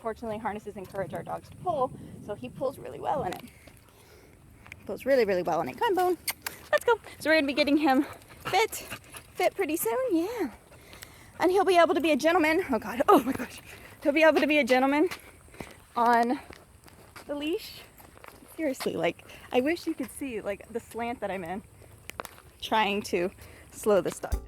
unfortunately harnesses encourage our dogs to pull, so he pulls really well in it. Pulls really, really well in it. Come on, Bone. Let's go. So we're going to be getting him fit pretty soon. Yeah. And he'll be able to be a gentleman. Oh, God. Oh, my gosh. He'll be able to be a gentleman on the leash. Seriously, like, I wish you could see, like, the slant that I'm in trying to slow this dog down.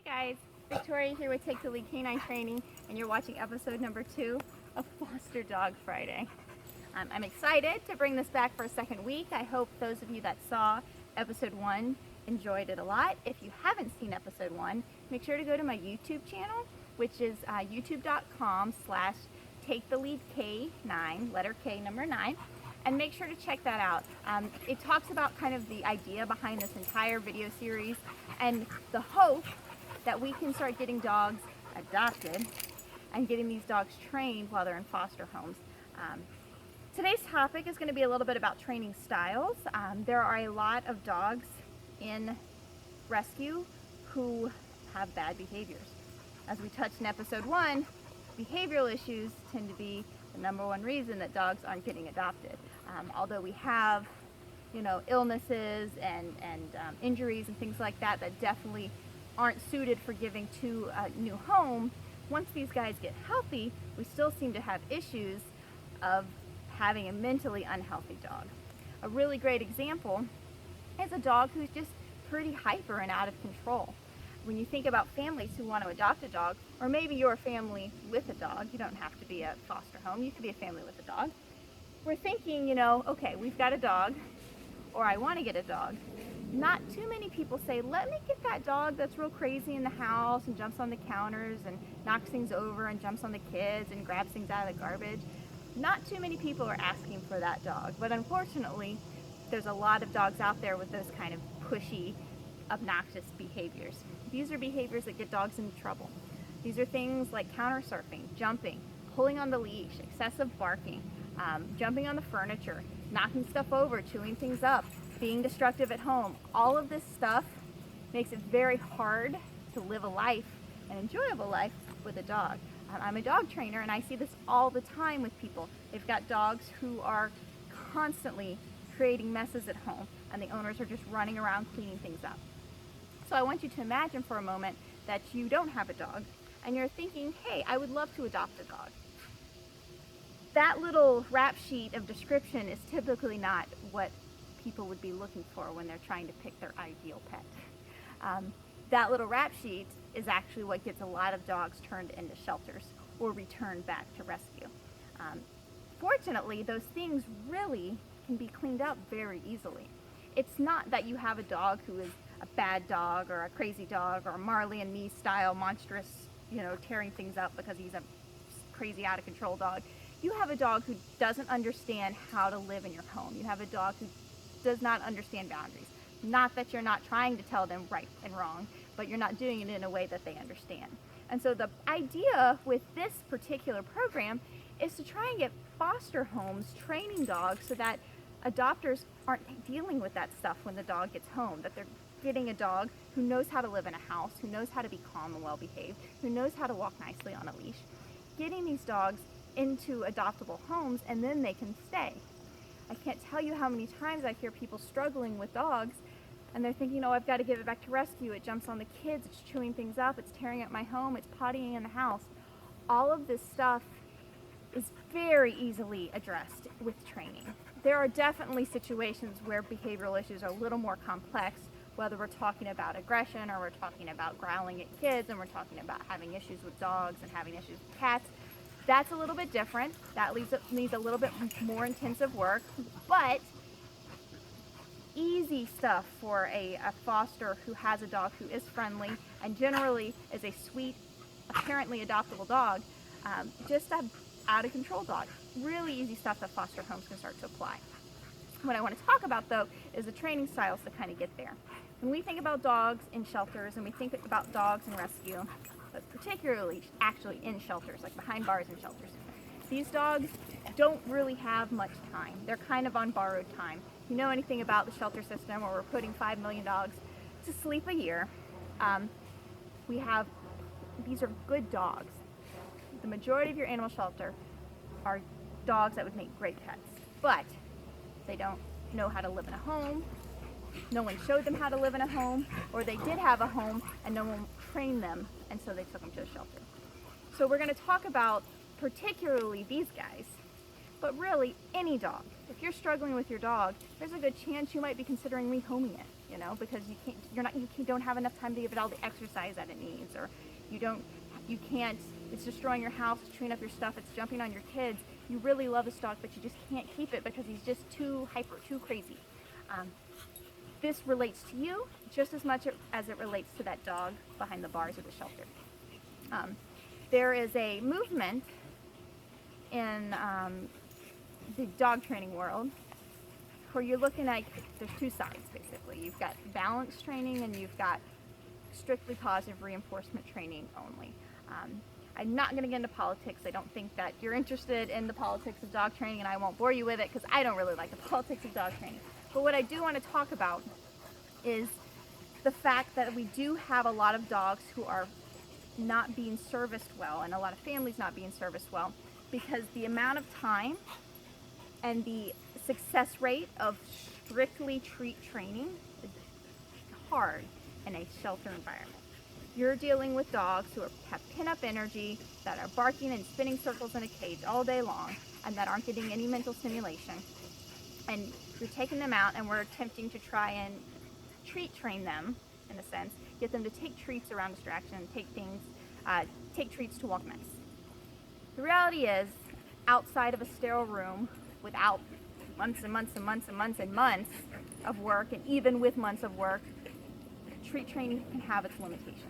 Guys, Victoria here with Take the Lead Canine Training, and you're watching episode number 2 of Foster Dog Friday. I'm excited to bring this back for a second week. I hope those of you that saw episode 1 enjoyed it a lot. If you haven't seen episode 1, make sure to go to my YouTube channel, which is youtube.com/taketheleadk9, letter K, number 9. And make sure to check that out. It talks about kind of the idea behind this entire video series and the hope that we can start getting dogs adopted and getting these dogs trained while they're in foster homes. Today's topic is going to be a little bit about training styles. There are a lot of dogs in rescue who have bad behaviors. As we touched in episode 1, behavioral issues tend to be the #1 reason that dogs aren't getting adopted. Although we have, illnesses and injuries and things like that that definitely aren't suited for giving to a new home, once these guys get healthy, we still seem to have issues of having a mentally unhealthy dog. A really great example is a dog who's just pretty hyper and out of control. When you think about families who want to adopt a dog, or maybe you're a family with a dog, you don't have to be a foster home, you could be a family with a dog. We're thinking, okay, we've got a dog, or I want to get a dog. Not too many people say, let me get that dog that's real crazy in the house and jumps on the counters and knocks things over and jumps on the kids and grabs things out of the garbage. Not too many people are asking for that dog, but unfortunately, there's a lot of dogs out there with those kind of pushy, obnoxious behaviors. These are behaviors that get dogs into trouble. These are things like counter surfing, jumping, pulling on the leash, excessive barking, jumping on the furniture, knocking stuff over, chewing things up, being destructive at home. All of this stuff makes it very hard to live a life, an enjoyable life, with a dog. I'm a dog trainer and I see this all the time with people. They've got dogs who are constantly creating messes at home and the owners are just running around cleaning things up. So I want you to imagine for a moment that you don't have a dog and you're thinking, hey, I would love to adopt a dog. That little rap sheet of description is typically not what people would be looking for when they're trying to pick their ideal pet. That little rap sheet is actually what gets a lot of dogs turned into shelters or returned back to rescue. Fortunately, those things really can be cleaned up very easily. It's not that you have a dog who is a bad dog or a crazy dog or a Marley and me style monstrous, tearing things up because he's a crazy out of control dog. You have a dog who doesn't understand how to live in your home. You have a dog who does not understand boundaries. Not that you're not trying to tell them right and wrong, but you're not doing it in a way that they understand. And so the idea with this particular program is to try and get foster homes training dogs so that adopters aren't dealing with that stuff when the dog gets home, that they're getting a dog who knows how to live in a house, who knows how to be calm and well behaved, who knows how to walk nicely on a leash, getting these dogs into adoptable homes, and then they can stay. I can't tell you how many times I hear people struggling with dogs and they're thinking, oh, I've got to give it back to rescue. It jumps on the kids, it's chewing things up, it's tearing up my home, it's pottying in the house. All of this stuff is very easily addressed with training. There are definitely situations where behavioral issues are a little more complex, whether we're talking about aggression or we're talking about growling at kids and we're talking about having issues with dogs and having issues with cats. That's a little bit different. That needs a little bit more intensive work, but easy stuff for a foster who has a dog who is friendly and generally is a sweet, apparently adoptable dog, just a out of control dog. Really easy stuff that foster homes can start to apply. What I want to talk about though is the training styles to kind of get there. When we think about dogs in shelters and we think about dogs in rescue, but particularly actually in shelters, like behind bars in shelters, these dogs don't really have much time. They're kind of on borrowed time. If you know anything about the shelter system where we're putting 5 million dogs to sleep a year, these are good dogs. The majority of your animal shelter are dogs that would make great pets, but they don't know how to live in a home. No one showed them how to live in a home, or they did have a home and no one trained them, and so they took them to a shelter. So we're going to talk about particularly these guys, but really any dog. If you're struggling with your dog, there's a good chance you might be considering rehoming it, because you don't have enough time to give it all the exercise that it needs, or it's destroying your house, it's chewing up your stuff, it's jumping on your kids. You really love this dog, but you just can't keep it because he's just too hyper, too crazy. This relates to you just as much as it relates to that dog behind the bars of the shelter. There is a movement in the dog training world where you're looking at, there's two sides basically. You've got balance training and you've got strictly positive reinforcement training only. I'm not going to get into politics. I don't think that you're interested in the politics of dog training, and I won't bore you with it because I don't really like the politics of dog training. But what I do want to talk about is the fact that we do have a lot of dogs who are not being serviced well, and a lot of families not being serviced well, because the amount of time and the success rate of strictly treat training is hard in a shelter environment. You're dealing with dogs who have pin-up energy, that are barking and spinning circles in a cage all day long, and that aren't getting any mental stimulation. And you're taking them out, and we're attempting to try and treat train them, in a sense, get them to take treats around distraction, take treats to walk nice. The reality is, outside of a sterile room, without months and months and months and months and months of work, and even with months of work, treat training can have its limitations.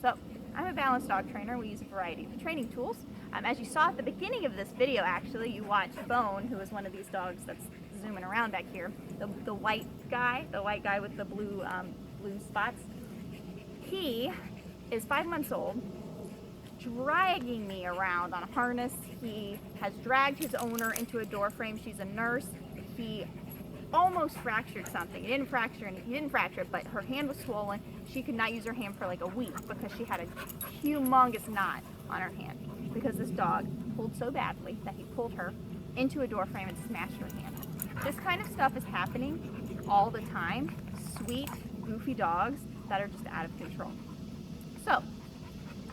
So, I'm a balanced dog trainer. We use a variety of training tools. As you saw at the beginning of this video, actually, you watched Bone, who is one of these dogs that's zooming around back here, the white guy with the blue spots. He is 5 months old, dragging me around on a harness. He has dragged his owner into a door frame. She's a nurse. He almost fractured something. He didn't fracture it, but her hand was swollen. She could not use her hand for like a week because she had a humongous knot on her hand because this dog pulled so badly that he pulled her into a door frame and smashed her hand. This kind of stuff is happening all the time. Sweet, goofy dogs that are just out of control. So,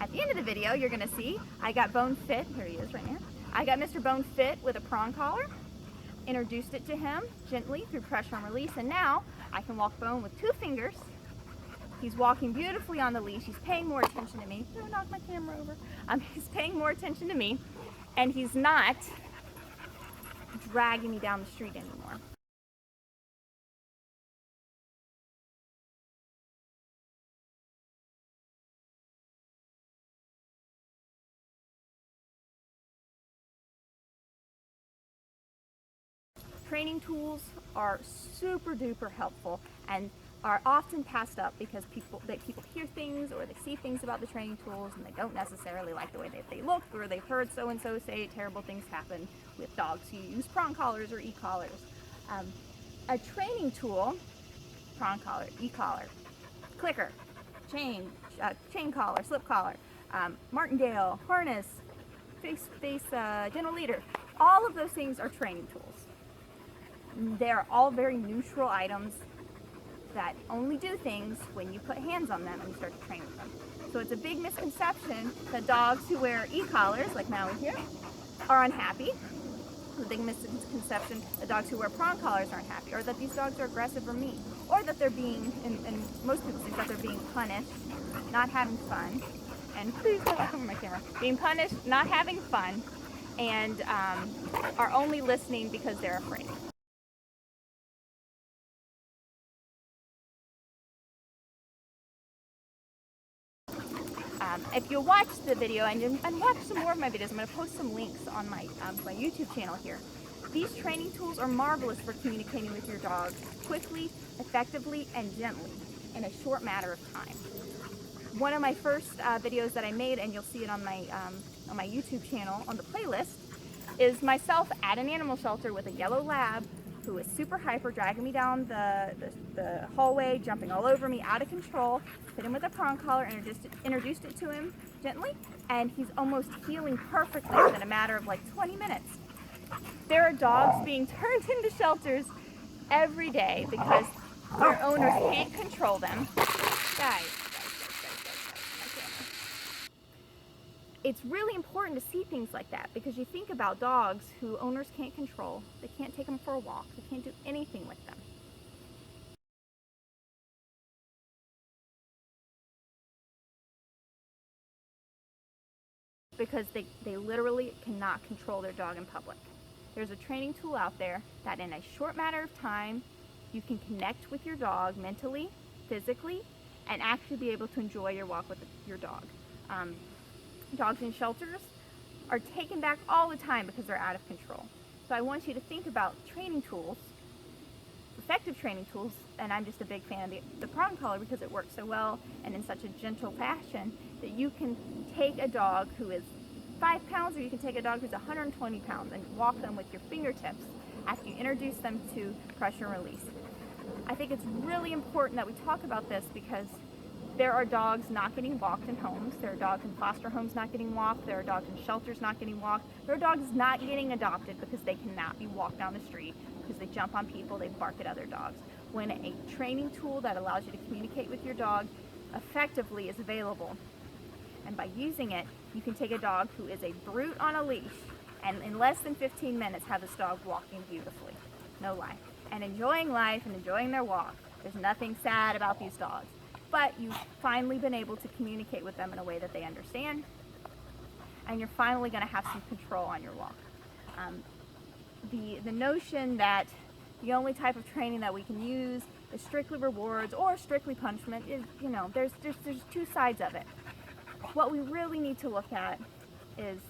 at the end of the video, you're going to see I got Bone fit. Here he is right now. I got Mr. Bone fit with a prong collar. Introduced it to him gently through pressure and release, and now I can walk Bone with 2 fingers. He's walking beautifully on the leash. He's paying more attention to me. Don't knock my camera over. He's paying more attention to me, and he's not dragging me down the street anymore. Training tools are super duper helpful and are often passed up because people hear things or they see things about the training tools and they don't necessarily like the way that they look, or they've heard so and so say terrible things happen with dogs who use prong collars or e-collars. A training tool, prong collar, e-collar, clicker, chain collar, slip collar, martingale, harness, face gentle leader, all of those things are training tools. They're all very neutral items that only do things when you put hands on them and you start to train with them. So it's a big misconception that dogs who wear e-collars, like Maui here, are unhappy. It's a big misconception that dogs who wear prong collars are unhappy, or that these dogs are aggressive or mean, or that they're being, and most people think that they're being punished, not having fun, and please go back over my camera, being punished, not having fun, and are only listening because they're afraid. If you'll watch the video and watch some more of my videos, I'm going to post some links on my YouTube channel here. These training tools are marvelous for communicating with your dog quickly, effectively, and gently in a short matter of time. One of my first videos that I made, and you'll see it on my YouTube channel on the playlist, is myself at an animal shelter with a yellow lab who was super hyper, dragging me down the hallway, jumping all over me, out of control. Hit him with a prong collar, introduced it to him gently, and he's almost healing perfectly within a matter of like 20 minutes. There are dogs being turned into shelters every day because their owners can't control them. Guys. It's really important to see things like that because you think about dogs who owners can't control. They can't take them for a walk. They can't do anything with them. Because they literally cannot control their dog in public. There's a training tool out there that in a short matter of time, you can connect with your dog mentally, physically, and actually be able to enjoy your walk with your dog. Dogs in shelters are taken back all the time because they're out of control. So I want you to think about training tools, effective training tools, and I'm just a big fan of the prong collar because it works so well and in such a gentle fashion that you can take a dog who is 5 pounds or you can take a dog who's 120 pounds and walk them with your fingertips after you introduce them to pressure and release. I think it's really important that we talk about this because there are dogs not getting walked in homes. There are dogs in foster homes not getting walked. There are dogs in shelters not getting walked. There are dogs not getting adopted because they cannot be walked down the street because they jump on people, they bark at other dogs. When a training tool that allows you to communicate with your dog effectively is available, and by using it, you can take a dog who is a brute on a leash and in less than 15 minutes have this dog walking beautifully, no lie, and enjoying life and enjoying their walk. There's nothing sad about these dogs. But you've finally been able to communicate with them in a way that they understand, and you're finally going to have some control on your walk. The notion that the only type of training that we can use is strictly rewards or strictly punishment is, there's two sides of it. What we really need to look at is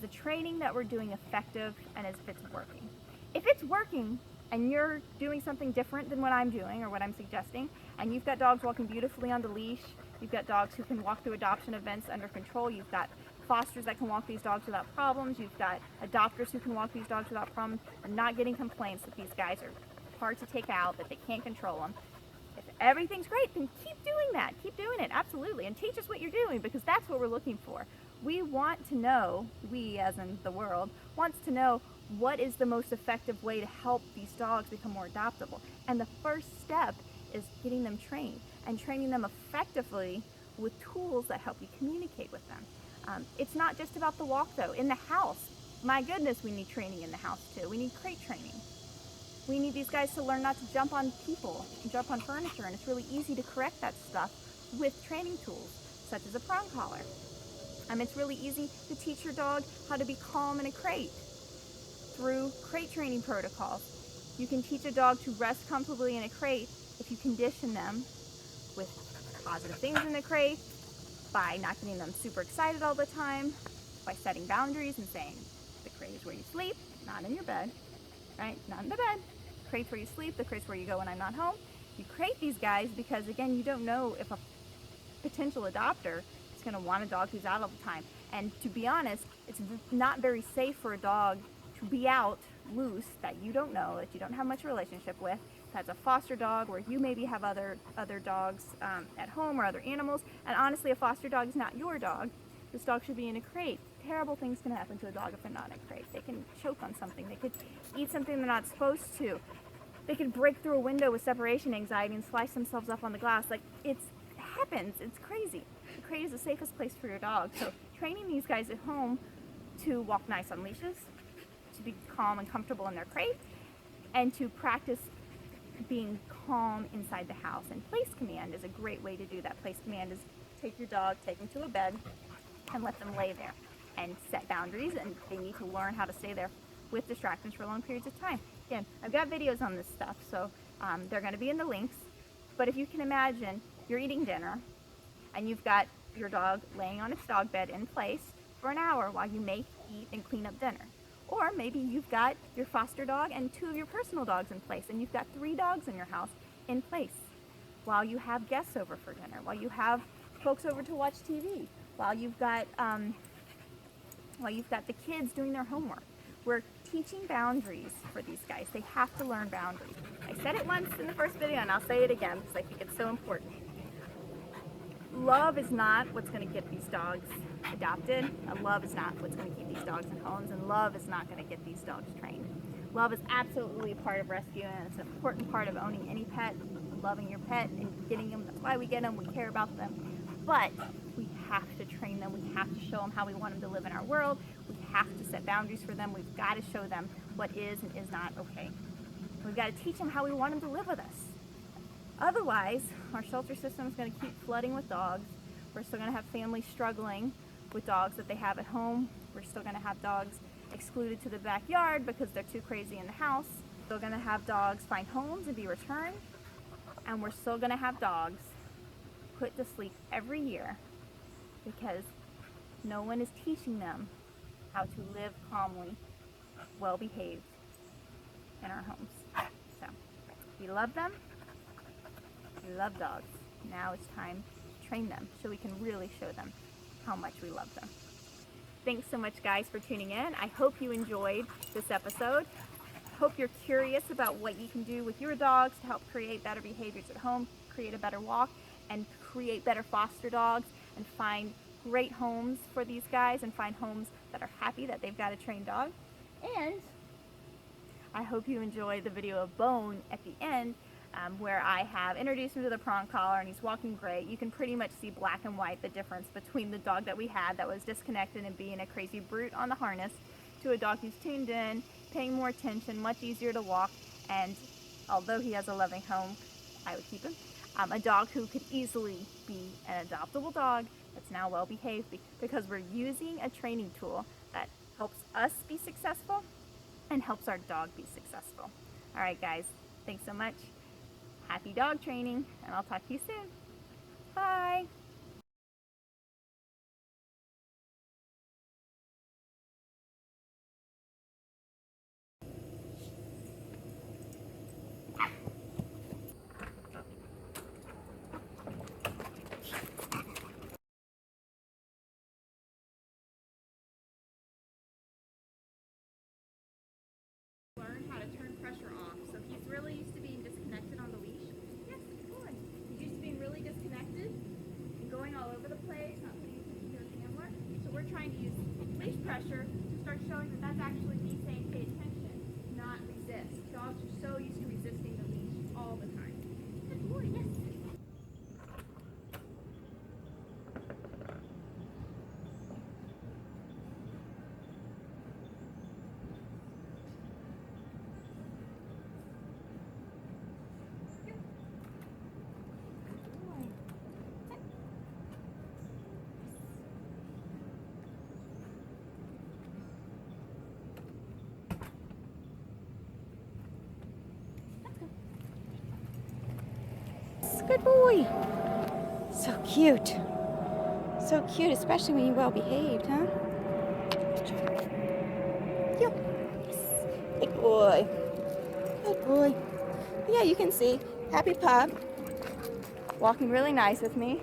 the training that we're doing effective and if it's working. If it's working, and you're doing something different than what I'm doing or what I'm suggesting, and you've got dogs walking beautifully on the leash, you've got dogs who can walk through adoption events under control, you've got fosters that can walk these dogs without problems, you've got adopters who can walk these dogs without problems, and not getting complaints that these guys are hard to take out, that they can't control them. If everything's great, then keep doing that. Keep doing it, absolutely, and teach us what you're doing because that's what we're looking for. We want to know, we as in the world, wants to know what is the most effective way to help these dogs become more adoptable. And the first step is getting them trained and training them effectively with tools that help you communicate with them. It's not just about the walk though. In the house, my goodness, we need training in the house too. We need crate training. We need these guys to learn not to jump on people and jump on furniture, and it's really easy to correct that stuff with training tools such as a prong collar. It's really easy to teach your dog how to be calm in a crate through crate training protocols. You can teach a dog to rest comfortably in a crate if you condition them with positive things in the crate, by not getting them super excited all the time, by setting boundaries and saying the crate is where you sleep, not in your bed. right? Not in the bed. Crate's where you sleep, the crate's where you go when I'm not home. You crate these guys because, again, you don't know if a potential adopter is going to want a dog who's out all the time. And to be honest, it's not very safe for a dog to be out loose that you don't know, that you don't have much relationship with. That's a foster dog where you maybe have other dogs at home or other animals. And honestly, a foster dog is not your dog. This dog should be in a crate. Terrible things can happen to a dog if they're not in a crate. They can choke on something. They could eat something they're not supposed to. They could break through a window with separation anxiety and slice themselves up on the glass. Like, it happens. It's crazy. The crate is the safest place for your dog. So training these guys at home to walk nice on leashes, to be calm and comfortable in their crate, and to practice being calm inside the house. And place command is a great way to do that. Place command is take your dog, take them to a bed, and let them lay there and set boundaries, and they need to learn how to stay there with distractions for long periods of time. Again, I've got videos on this stuff, so they're going to be in the links. But if you can imagine, you're eating dinner and you've got your dog laying on its dog bed in place for an hour while you make, eat, and clean up dinner. Or maybe you've got your foster dog and 2 of your personal dogs in place, and you've got 3 dogs in your house in place while you have guests over for dinner, while you have folks over to watch TV, while you've got the kids doing their homework. We're teaching boundaries for these guys. They have to learn boundaries. I said it once in the first video, and I'll say it again because I think it's so important. Love is not what's going to get these dogs adopted, and love is not what's going to keep these dogs in homes, and love is not going to get these dogs trained. Love is absolutely a part of rescue, and it's an important part of owning any pet, loving your pet and getting them. That's why we get them. We care about them. But we have to train them. We have to show them how we want them to live in our world. We have to set boundaries for them. We've got to show them what is and is not okay. We've got to teach them how we want them to live with us. Otherwise, our shelter system is going to keep flooding with dogs. We're still going to have families struggling with dogs that they have at home. We're still going to have dogs excluded to the backyard because they're too crazy in the house. We're still going to have dogs find homes and be returned. And we're still going to have dogs put to sleep every year because no one is teaching them how to live calmly, well-behaved in our homes. So, we love them. We love dogs. Now it's time to train them so we can really show them how much we love them. Thanks so much, guys, for tuning in. I hope you enjoyed this episode. I hope you're curious about what you can do with your dogs to help create better behaviors at home, create a better walk, and create better foster dogs, and find great homes for these guys, and find homes that are happy that they've got a trained dog. And I hope you enjoy the video of Bone at the end, where I have introduced him to the prong collar, and he's walking great. You can pretty much see black and white the difference between the dog that we had that was disconnected and being a crazy brute on the harness to a dog who's tuned in, paying more attention, much easier to walk, and although he has a loving home, I would keep him. A dog who could easily be an adoptable dog that's now well behaved because we're using a training tool that helps us be successful and helps our dog be successful. All right, guys, thanks so much. Happy dog training, and I'll talk to you soon. Bye. Learn how to turn pressure off. So he's really used to being disconnected on the leash. Yes, good boy. He's used to being really disconnected and going all over the place, not paying attention to his handler. So we're trying to use leash pressure to start showing that that's actually me saying pay attention, not resist. Dogs are so used to resisting the leash all the time. Good boy, yes. Good boy. So cute. So cute, especially when you're well behaved, huh? Good job. Yes. Good boy. Boy. Yeah, you can see. Happy pup. Walking really nice with me.